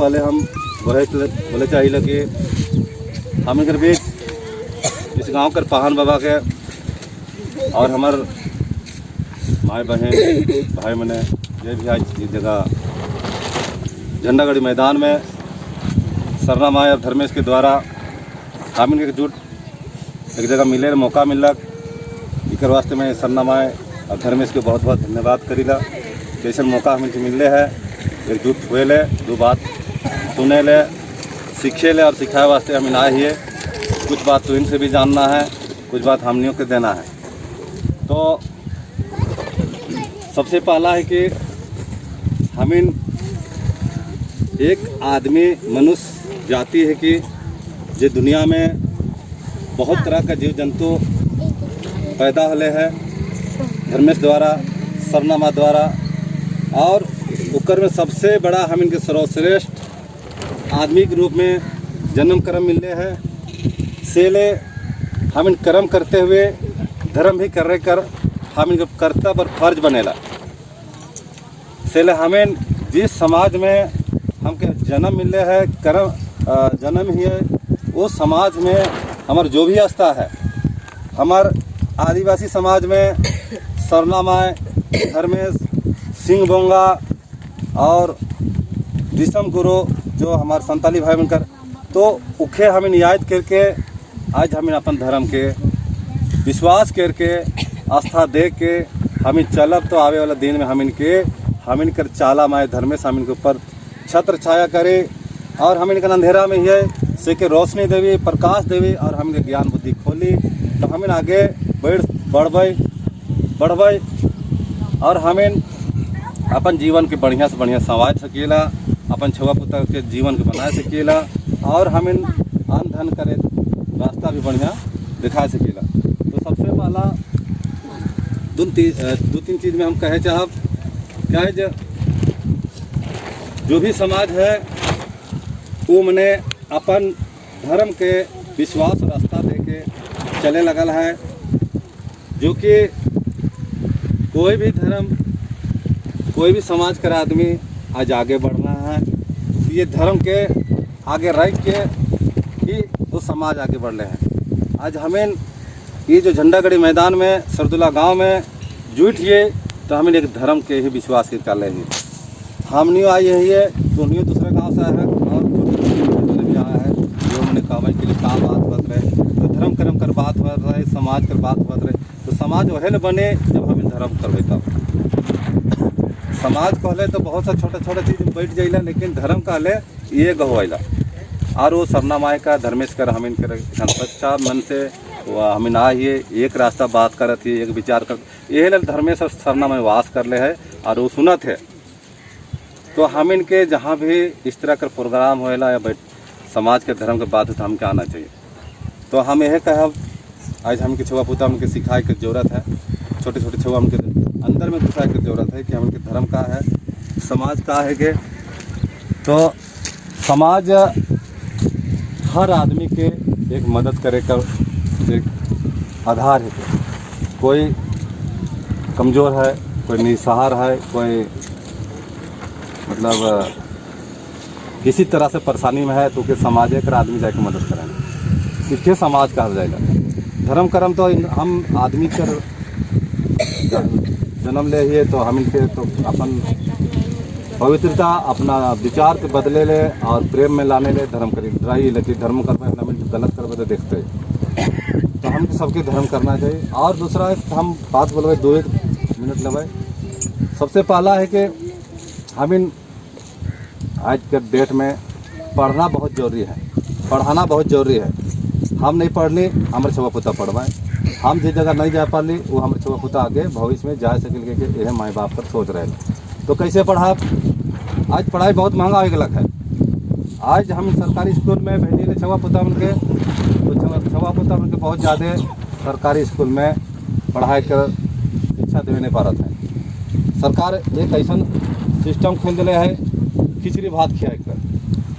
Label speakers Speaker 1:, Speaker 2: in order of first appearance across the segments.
Speaker 1: पहले हम बोले चाहिए कि हम इधर भी इस गांव कर पहान बाबा के और हमार माए बहन भाई मैंने ये भी आज इस जगह झंडागढ़ी मैदान में सरना माए और धर्मेश के द्वारा हम इनके जुट एक जगह मिले मौका मिलक इकर वास्ते में सरना माए और धर्मेश के बहुत बहुत धन्यवाद करीला। जैसे मौका हम इनसे मिलने है एक जुट हुए ले दो बात सुने ले सीखे ले और सिखाए वास्ते हम आए ही कुछ बात तो इनसे भी जानना है, कुछ बात हमनियों के देना है। तो सबसे पहला है कि हम इन एक आदमी मनुष्य जाति है कि जो दुनिया में बहुत तरह का जीव जंतु पैदा होले है धर्मेश द्वारा सरना माँ द्वारा, और उकर में सबसे बड़ा हम इनके सर्वश्रेष्ठ आदमी के रूप में जन्म कर्म मिले है। सेले हम इन कर्म करते हुए धर्म भी कर रहे कर हम इनके कर्तव्य और फर्ज बनेला। सेले हमें जिस समाज में हमके जन्म मिले है कर्म जन्म ही है वो समाज में हमार जो भी आस्था है, हमार आदिवासी समाज में सरना माए धर्मेश सिंह बोंगा और दिसम गुरु जो हमारे संताली भाई बनकर तो उखे हमें याद करके आज हम अपन धर्म के विश्वास करके आस्था दे के हम चलब तो आवे वाला दिन में हम इनकर चाला माए धर्मेश हम इनके ऊपर छत्र छाया करे और हम इनका अंधेरा में ही से के रोशनी देवी प्रकाश देवी और हम इनके ज्ञान बुद्धि खोली तो हम आगे बढ़ और हमें अपन जीवन के बढ़िया से बढ़िया संवार सकेला, अपन छुआ पुत्र के जीवन के बना सकेला और हम इन अन्न धन करे रास्ता भी बढ़िया दिखा सकेला। तो सबसे पहला दो तीन चीज़ में हम कहे चाहब क्या जो भी समाज है वो मने अपन धर्म के विश्वास रास्ता दे के चले लगल है, जो कि कोई भी धर्म कोई भी समाज का आदमी आज आगे बढ़ना है तो ये धर्म के आगे रह के ही वो समाज आगे बढ़ रहे हैं। आज हमें ये जो झंडागढ़ी मैदान में सरदुला गांव में जुटिए तो हमें एक धर्म के ही विश्वास के कर हैं। हम नहीं आए है तो नहीं दूसरे गांव से है और भी आया है जो मैंने कमाई के लिए काम बात बत रहे तो धर्म कर्म कर बात बत रहे समाज कर बात बत रहे तो समाज वह न बने जब हम धर्म करवे तब समाज कहले तो बहुत सा छोटा छोटा चीज़ बैठ जाइला, लेकिन धर्म कहले ये गहवाइला और वो सरना माए का धर्मेश कर हम इनके सच्चा मन से हम ना ये एक रास्ता बात करत ही एक विचार कर ये धर्मेश और सरना में वास कर ले है और वो सुनत है। तो हम इनके जहाँ भी इस तरह का प्रोग्राम होएला या समाज के धर्म के बात है तो हमके आना चाहिए। तो हम यह कहब आज हमके छुआ पुता हमके सिखाए की जरूरत है, छोटे छोटे छुआ हमके अंदर में घुसाए की जरूरत है कि हम इनके धर्म का है समाज का है कि तो समाज हर आदमी के एक मदद करे का एक आधार है कि कोई कमज़ोर है, कोई निसहार है, कोई मतलब किसी तरह से परेशानी में है तो के समाज एक आदमी जाके मदद करेंगे, सीखे समाज कहा जाएगा। धर्म कर्म तो हम आदमी कर जन्म ले ही तो हम इनके तो अपन पवित्रता अपना विचार के बदले ले और प्रेम में लाने ले धर्म करी रही, लेकिन धर्म करवे गलत करवे तो देखते तो हम सबके धर्म करना चाहिए। और दूसरा हम बात बोलवे 2 मिनट लेवे। सबसे पहला है कि हम इन आज के डेट में पढ़ना बहुत ज़रूरी है, पढ़ाना बहुत ज़रूरी है। हम नहीं पढ़ली हमारे छुआ पुता पढ़वाएं, हम जिस जगह नहीं जा पाली वो हमारे छुआ पुता आगे भविष्य में जा सके के यह माँ बाप पर सोच रहे हैं। तो कैसे पढ़ा? आज पढ़ाई बहुत महंगा हो गया है। आज हम सरकारी स्कूल में भेजिए छुआ पुता उनके तो छुआ पुता उनके बहुत ज़्यादा सरकारी स्कूल में पढ़ाई कर शिक्षा दे नहीं पा रहा था। सरकार एक ऐसा सिस्टम खोल दिले है खिचड़ी भात खिया कर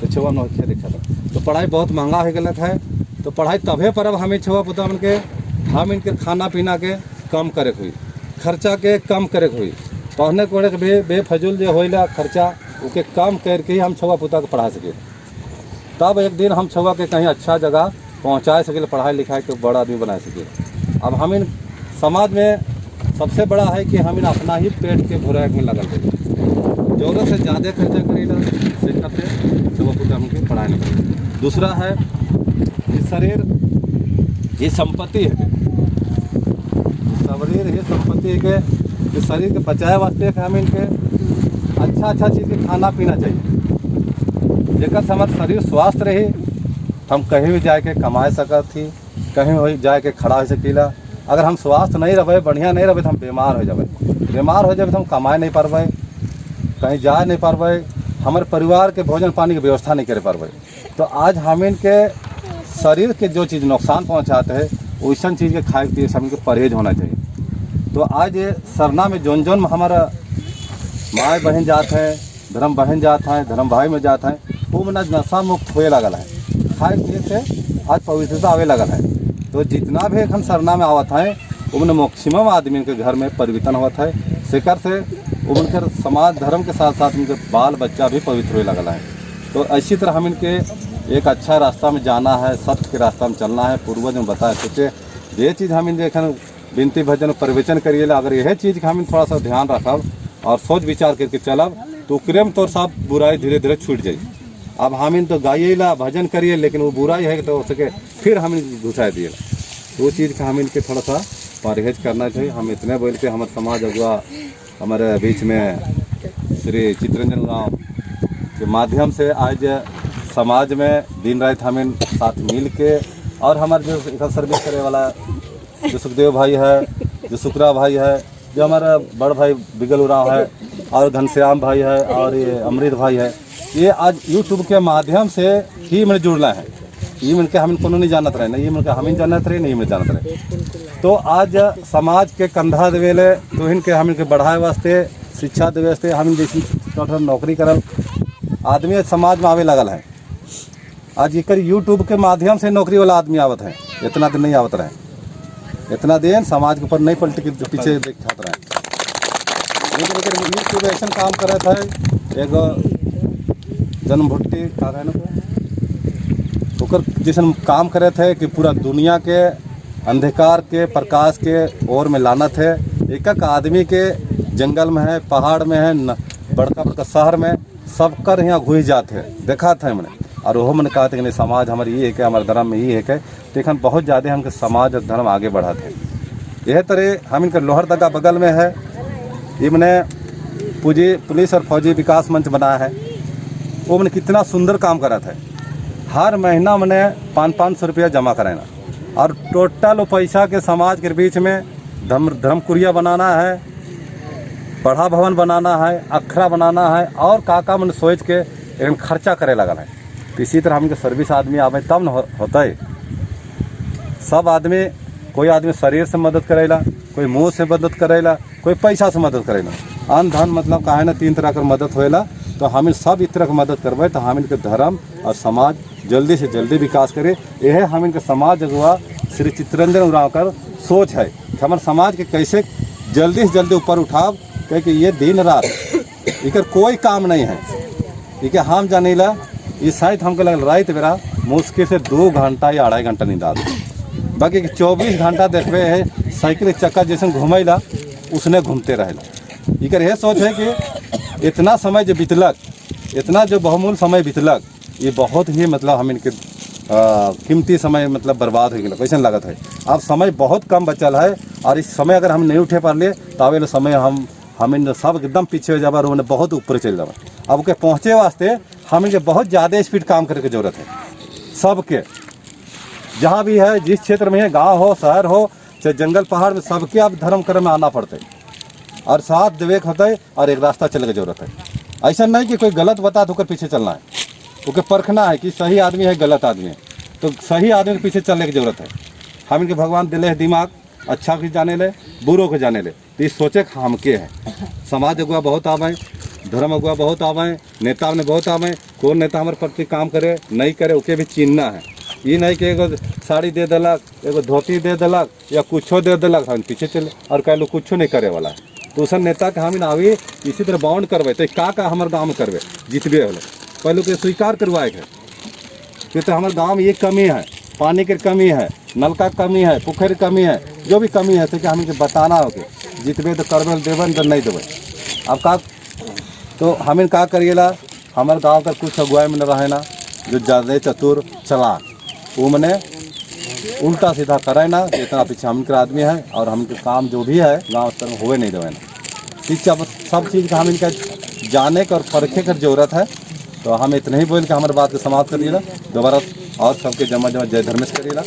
Speaker 1: तो छुआ न खिया देखा था। तो पढ़ाई बहुत महंगा हो गया है। तो पढ़ाई तभे पर अब हमें छुआ पुता उनके हम इनके खाना पीना के कम करे हुई, खर्चा के कम करे हुई, पढ़ने कोड़े के बेफजूल जो होइला खर्चा उके कम करके ही हम छुआ पुता के पढ़ा सके। तब एक दिन हम छुआ के कहीं अच्छा जगह पहुँचा सके, पढ़ाई लिखाई के बड़ा आदमी बना सके। अब हम इन समाज में सबसे बड़ा है कि हम इन अपना ही पेट के भुराक में लगल रहे, जरूरत से ज़्यादा खर्चा करेला से करते छुआ पुता हमके पढ़ाई नहीं। दूसरा है कि शरीर ये संपत्ति है, शरीर ये संपत्ति है कि शरीर के बचाए वास्ते हम इनके अच्छा चीज़ के खाना पीना चाहिए, जेकर से हमारे शरीर स्वस्थ रही, हम कहीं भी जाके कमाए सकत थी, कहीं भी जाके खड़ा हो सकीला। अगर हम स्वास्थ्य नहीं रहे, बढ़िया नहीं रहे, तो हम बीमार हो जाए, तो हम कमाए नहीं पारबे, कहीं जा नहीं पारबे, हमारे परिवार के भोजन पानी की व्यवस्था नहीं कर पारबे। तो आज हम इनके शरीर के जो चीज़ नुकसान पहुंचाते हैं वैसा चीज़ के खाए पिए सब इनके परहेज होना चाहिए। तो आज ये सरना में जोन जोन हमारा माए बहन जात है, धर्म बहन जात है, धर्म भाई में जात है, वो मन आज नशा मुक्त होए लगल है, खाए पिए से आज पवित्रता आवे लगल है। तो जितना भी हम सरना में आवत हैं उनमें मैक्सिमम आदमी के घर में परिवर्तन होता है, शिकर से उनके समाज धर्म के साथ साथ उनके बाल बच्चा भी पवित्र होए लगल है। तो इसी तरह हम इनके एक अच्छा रास्ता में जाना है, सत्य के रास्ता में चलना है। पूर्वज में बताए सोचे ये चीज़ हम इन देखें विनती भजन प्रवचन करिए, अगर यह चीज़ का हम थोड़ा सा ध्यान रखब और सोच विचार करके चलब तो क्रम तो सब बुराई धीरे धीरे छूट जाए। अब हम इन तो गाइएला भजन करिए, लेकिन वो बुराई है तो हो सके फिर हम घुसा दिए, तो वो चीज़ का हम इनके थोड़ा सा परहेज करना चाहिए। हम इतने बोल के हमारे समाज अगुआ हमारे बीच में श्री चित्रंजन ओरांव के माध्यम से आज समाज में दिन रात हम इन साथ मिल के और हमारे जो इधर सर्विस करे वाला जो सुखदेव भाई है, जो शुक्रा भाई है, जो हमारा बड़ भाई बिगल ओरांव है, और घनश्याम भाई है, और ये अमृत भाई है, ये आज यूट्यूब के माध्यम से ही मैंने जुड़ना है। ये मिलकर हम इनको नहीं जानत रहे, नहीं मिलकर हम इन जानत रहे, नहीं मिल जानत रहे। तो आज समाज के कंधा देवेले तो इनके हम इनके बढ़ाए वास्ते, शिक्षा देवे वास्ते हम जैसी नौकरी करल आदमी समाज में आवे लगल है। आज एक यूट्यूब के माध्यम से नौकरी वाला आदमी आवत है, इतना दिन नहीं आवत रहे, इतना दिन समाज के ऊपर नहीं पलटी के पीछे देखत रहे। यूट्यूब ऐसा काम करे थे, एगो जन्म भुट्टी का है ना ओकर जैसे काम करे थे कि पूरा दुनिया के अंधकार के प्रकाश के ओर में लानत है। एक एक आदमी के जंगल में है, पहाड़ में है, बड़का बड़का शहर में सबकर यहाँ घुस जाते हैं, देखा था हमने। और वो मैंने कहा था कि नहीं समाज हमारी ये है कि हमारे धर्म में ये है कि लेकिन बहुत ज़्यादा हमके समाज और धर्म आगे बढ़ाते हैं। यह तरह हम इनका लोहरदगा बगल में है, ये मैंने पुलिस और फौजी विकास मंच बनाया है, वो मैंने कितना सुंदर काम करा था। हर महीना मैंने 500-500 रुपया जमा कराना और टोटल पैसा के समाज के बीच में धर्मकुरिया बनाना है, पढ़ा भवन बनाना है, अखरा बनाना है, और काका मैंने सोच के एक खर्चा करे लगल है। तो इसी तरह हमके सर्विस आदमी आवे तब न होता है। सब आदमी, कोई आदमी शरीर से मदद करेला, कोई मुँह से मदद करेला, कोई पैसा से मदद करेला। अन्न धन मतलब काहे ना 3 तरह का मदद होएला। तो हम सब इस तरह की मदद करवाए तो हम इनके धर्म और समाज जल्दी से जल्दी विकास करे। यह हम इनके समाज अगुआ श्री चित्रंजन ओरांव कर सोच है कि हमारे समाज के कैसे जल्दी से जल्दी ऊपर उठाव, क्योंकि ये दिन रात इकर कोई काम नहीं है। ठीक है, हम जानीला ये शायद हमको लगल रात बेरा मुश्किल से 2 घंटा या 2.5 घंटा नींद आती, बाकी 24 घंटा देखबे है साइकिल चक्का जैसे घूमेला उसने घूमते रहेला। इकर यह सोच है कि इतना समय जो बीतलक, इतना जो बहुमूल्य समय बीतलक, ये बहुत ही मतलब हम इनके कीमती समय मतलब बर्बाद हो गया कैसे लागत है। अब समय बहुत कम बचल है और इस समय अगर हम नहीं उठे पा लिए तो आवे समय हम इन सब एकदम पीछे हो जाबा और उन्हें बहुत ऊपर चल जाबा। अब के पहुँचे वास्ते हम इनके बहुत ज़्यादा स्पीड काम करने की जरूरत है। सबके जहाँ भी है, जिस क्षेत्र में है, गाँव हो शहर हो चाहे जंगल पहाड़ में, सबके अब धर्म कर्म में आना पड़ते और साथ देवे होता है और एक रास्ता चलने की जरूरत है। ऐसा नहीं कि कोई गलत बता तो पीछे चलना है, उसे परखना है कि सही आदमी है गलत आदमी है, तो सही आदमी के पीछे चलने की जरूरत है। हम इनके भगवान दिले है दिमाग, अच्छा के जाने ले, बुरों के जाने ले, तो ये सोचे हम के है। समाज अगुआ बहुत आवे, धर्म अगुआ बहुत आवे, नेता ने बहुत आवे, कौन नेता हमारे प्रति काम करे नहीं करे उके भी चिन्हना है। ये नहीं कि एगो साड़ी दे दिलक, एगो धोती दे दिलक या कुछो दे दिलक हम पीछे चले और कह लो कुछो नहीं करे वाला है। तो उस नेता के हम आगे इसी तरह बाउंड करवे तो का हमारे गाँव में करवे जितबे होले पहले के स्वीकार करवाए है कि तो हमारे गाँव में ये कमी है, पानी की कमी है, नलका की कमी है, पोखर की कमी है, जो भी कमी है तो कि हमें बताना हो कि जितबे तो करवे देवे तो नहीं देवे। अब का तो हमें का करिएला हमारे गांव का कुछ अगुवाई में न रहे ना जो ज़्यादा चतुर चला वो मैंने उल्टा सीधा करे ना इतना पीछे हमके आदमी है और हमके काम जो भी है गांव स्तर में हुए नहीं देवे ना। शिक्षा सब चीज़ का हम इनका जाने का और परखे की जरूरत है। तो हम इतना ही बोल के हमारे बात को समाप्त करिएगा। दोबारा और सबके जमा जमा जय धर्मेश करिएगा।